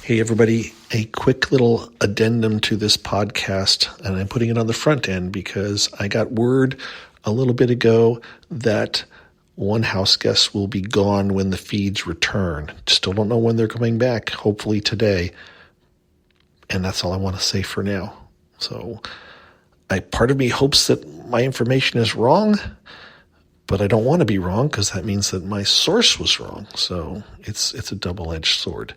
Hey, everybody, a quick little addendum to this podcast, and I'm putting it on the front end because I got word a little bit ago that one house guest will be gone when the feeds return. Still don't know when they're coming back, hopefully today. And that's all I want to say for now. So, part of me hopes that my information is wrong, but I don't want to be wrong because that means that my source was wrong. So it's a double-edged sword.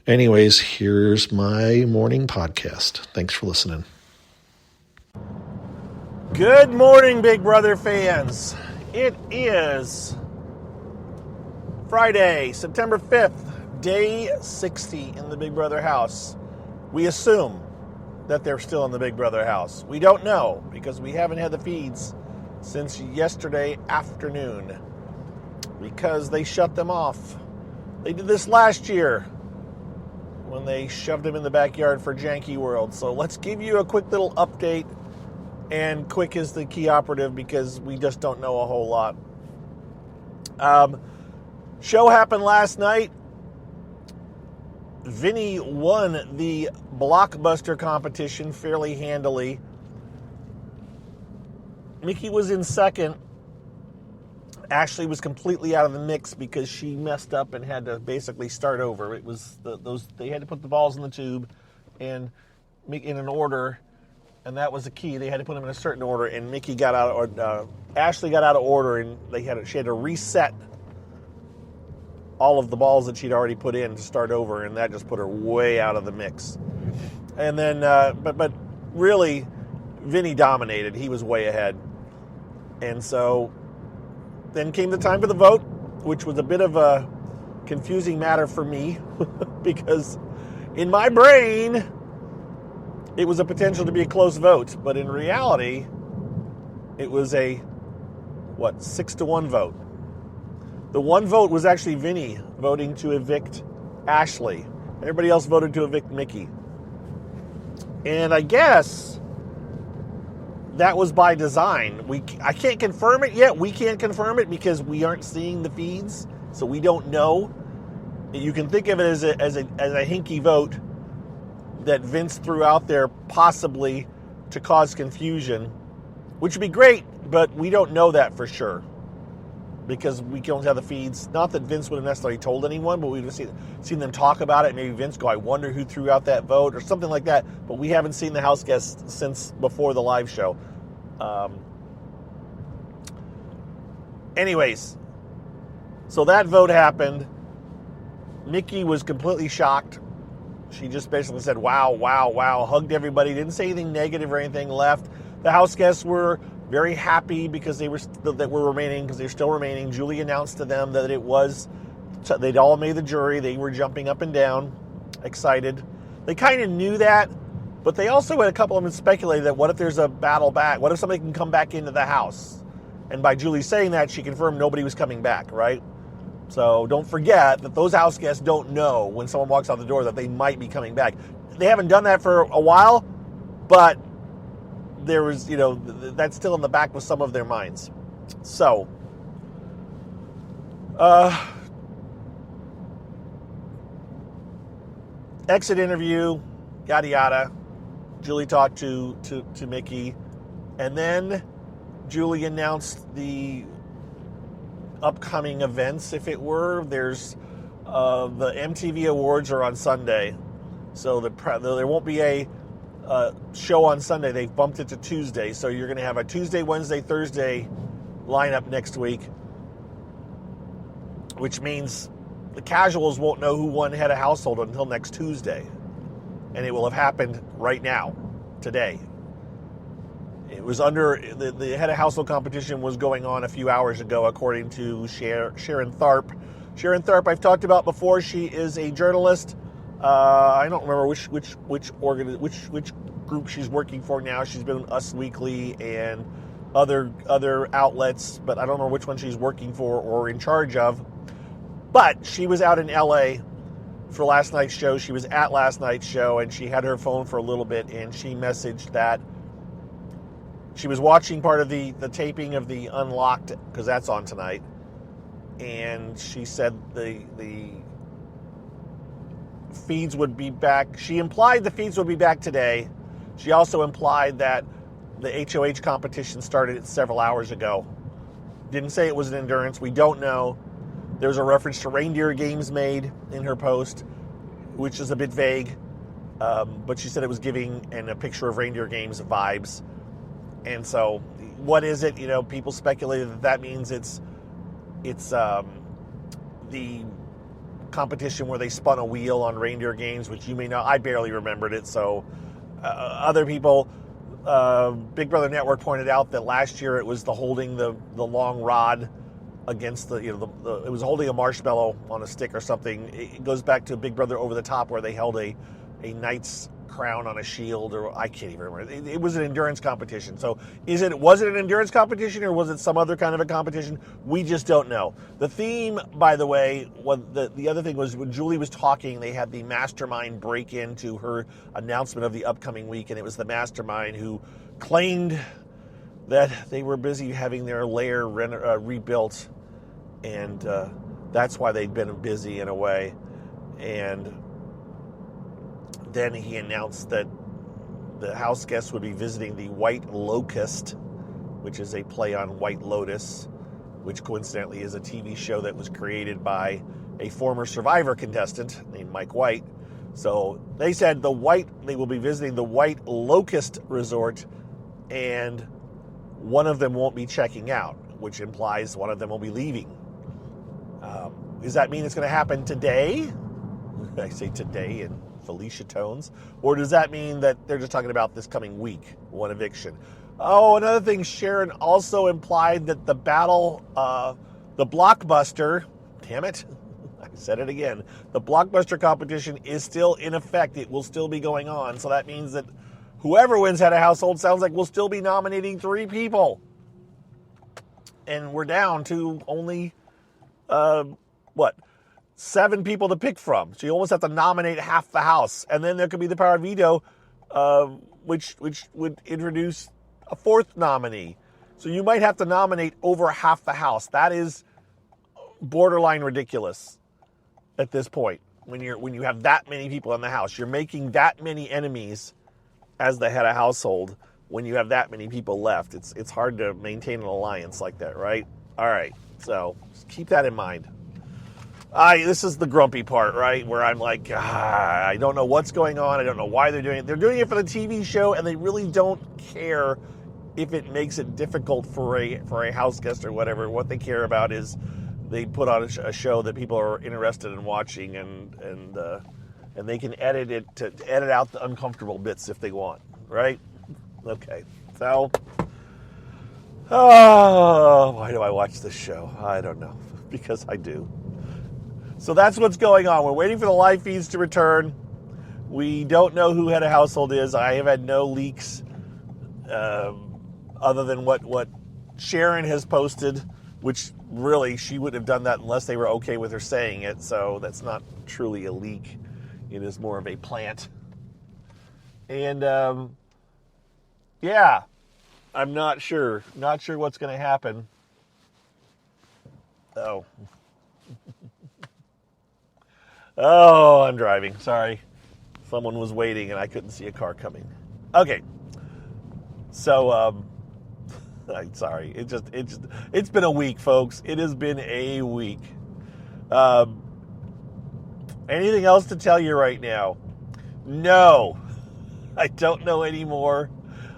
Anyways, here's my morning podcast. Thanks for listening. Good morning, Big Brother fans. It is Friday, September 5th, day 60 in the Big Brother house. We assume that they're still in the Big Brother house. We don't know because we haven't had the feeds since yesterday afternoon because they shut them off. They did this last year when they shoved him in the backyard for Janky World. So let's give you a quick little update, and quick is the key operative because we just don't know a whole lot. Show happened last night. Vinny won the blockbuster competition fairly handily. Mickey was in second. Ashley was completely out of the mix because she messed up and had to basically start over. It was they had to put the balls in the tube and in an order, and that was the key. They had to put them in a certain order, and Ashley got out of order, and she had to reset all of the balls that she'd already put in to start over, and that just put her way out of the mix. And then, but really, Vinny dominated. He was way ahead, and so. Then came the time for the vote, which was a bit of a confusing matter for me because in my brain, it was a potential to be a close vote. But in reality, it was a, 6-1 vote. The one vote was actually Vinny voting to evict Ashley. Everybody else voted to evict Mickey. And I guess that was by design. I can't confirm it yet. We can't confirm it because we aren't seeing the feeds, so we don't know. You can think of it as a hinky vote that Vince threw out there possibly to cause confusion, which would be great, but we don't know that for sure because we don't have the feeds. Not that Vince would have necessarily told anyone, but we've seen them talk about it. Maybe Vince go, I wonder who threw out that vote or something like that, but we haven't seen the house guests since before the live show. Anyways, so that vote happened. Mickey was completely shocked. She just basically said, wow, wow, wow, hugged everybody, didn't say anything negative or anything, left. The house guests were very happy because they're still remaining. Julie announced to them that they'd all made the jury. They were jumping up and down, excited. They kind of knew that, but they also had a couple of them speculated that what if there's a battle back? What if somebody can come back into the house? And by Julie saying that, she confirmed nobody was coming back, right? So don't forget that those house guests don't know when someone walks out the door that they might be coming back. They haven't done that for a while, but there was, that's still in the back of some of their minds. So, exit interview, yada yada. Julie talked to Mickey, and then Julie announced the upcoming events, if it were. There's the MTV Awards are on Sunday, so there won't be a show on Sunday. They've bumped it to Tuesday, so you're going to have a Tuesday, Wednesday, Thursday lineup next week, which means the casuals won't know who won Head of Household until next Tuesday, and it will have happened right now, today. It was the Head of Household competition was going on a few hours ago, according to Sharon Tharp. Sharon Tharp, I've talked about before. She is a journalist. I don't remember which group she's working for now. She's been on Us Weekly and other outlets, but I don't remember which one she's working for or in charge of. But she was out in LA for last night's show. She was at last night's show, and she had her phone for a little bit, and she messaged that she was watching part of the taping of the Unlocked, because that's on tonight, and she said the feeds would be back. She implied the feeds would be back today. She also implied that the HOH competition started several hours ago. Didn't say it was an endurance. We don't know. There's a reference to reindeer games made in her post, which is a bit vague. But she said it was giving a picture of reindeer games vibes. And so, what is it? People speculated that means it's the competition where they spun a wheel on reindeer games, which you may know. I barely remembered it. So, other people, Big Brother Network pointed out that last year it was the holding the long rod against it was holding a marshmallow on a stick or something. It goes back to Big Brother Over the Top, where they held a knight's crown on a shield, or I can't even remember. It was an endurance competition. So was it an endurance competition, or was it some other kind of a competition? We just don't know. The theme, by the way, the other thing was when Julie was talking, they had the mastermind break into her announcement of the upcoming week, and it was the mastermind who claimed that they were busy having their lair rebuilt, and that's why they'd been busy in a way. And then he announced that the house guests would be visiting the White Locust, which is a play on White Lotus, which coincidentally is a TV show that was created by a former Survivor contestant named Mike White. So they said they will be visiting the White Locust Resort, and one of them won't be checking out, which implies one of them will be leaving. Does that mean it's going to happen today? I say today in Felicia tones. Or does that mean that they're just talking about this coming week, one eviction? Oh, another thing, Sharon also implied that the Blockbuster, damn it, I said it again, the Blockbuster competition is still in effect. It will still be going on. So that means that whoever wins Head of Household sounds like we'll still be nominating 3 people. And we're down to only, 7 people to pick from. So you almost have to nominate half the house. And then there could be the power of veto, which would introduce a 4th nominee. So you might have to nominate over half the house. That is borderline ridiculous at this point. When you have that many people in the house, you're making that many enemies as the head of household. When you have that many people left, it's hard to maintain an alliance like that, right? All right, so just keep that in mind. This is the grumpy part, right? Where I'm like, I don't know what's going on. I don't know why they're doing it. They're doing it for the TV show, and they really don't care if it makes it difficult for a house guest or whatever. What they care about is they put on a show that people are interested in watching, and they can edit out the uncomfortable bits if they want, right? Okay, so why do I watch this show? I don't know, because I do. So that's what's going on. We're waiting for the live feeds to return. We don't know who head of household is. I have had no leaks other than what Sharon has posted, which really she wouldn't have done that unless they were okay with her saying it. So that's not truly a leak. It is more of a plant. And yeah, I'm not sure. Not sure what's going to happen. Oh, I'm driving. Sorry. Someone was waiting and I couldn't see a car coming. Okay. So, I'm sorry. It's been a week, folks. It has been a week. Anything else to tell you right now? No. I don't know anymore.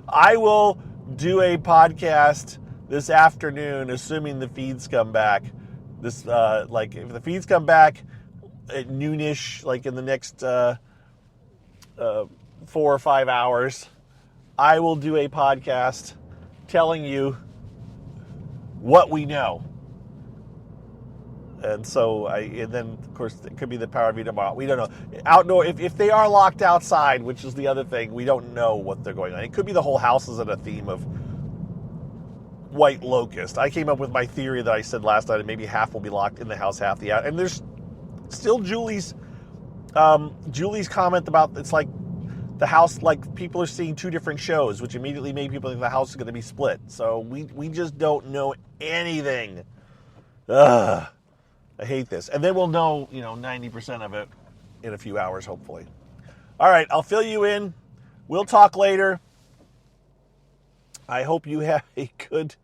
I will do a podcast this afternoon, assuming the feeds come back. If the feeds come back at noonish, like in the next 4 or 5 hours, I will do a podcast telling you what we know. And so, and then of course it could be the power of you tomorrow. We don't know. Outdoor, if they are locked outside, which is the other thing, we don't know what they're going on. It could be the whole house is in a theme of White Locust. I came up with my theory that I said last night, and maybe half will be locked in the house, half the out. And there's still Julie's comment about it's like the house, like people are seeing 2 different shows, which immediately made people think the house is going to be split. So we just don't know anything. Ugh. I hate this. And then we'll know, 90% of it in a few hours, hopefully. All right, I'll fill you in. We'll talk later. I hope you have a good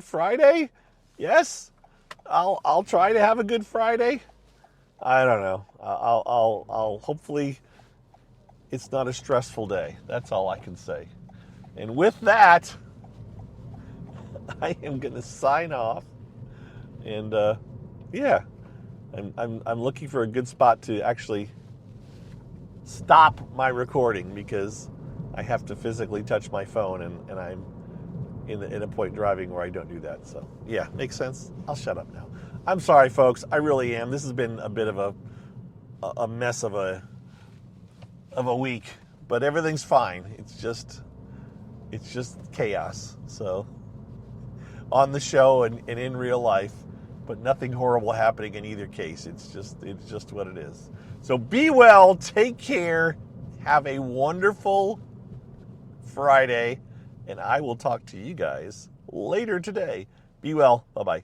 Friday. Yes, I'll try to have a good Friday. I don't know. I'll hopefully it's not a stressful day. That's all I can say. And with that, I am going to sign off. And yeah, I'm looking for a good spot to actually stop my recording because I have to physically touch my phone, and I'm in a point driving where I don't do that. So yeah, makes sense. I'll shut up now. I'm sorry, folks. I really am. This has been a bit of a mess of a week, but everything's fine. It's just chaos. So on the show and in real life, but nothing horrible happening in either case. It's just what it is. So be well, take care, have a wonderful Friday, and I will talk to you guys later today. Be well. Bye-bye.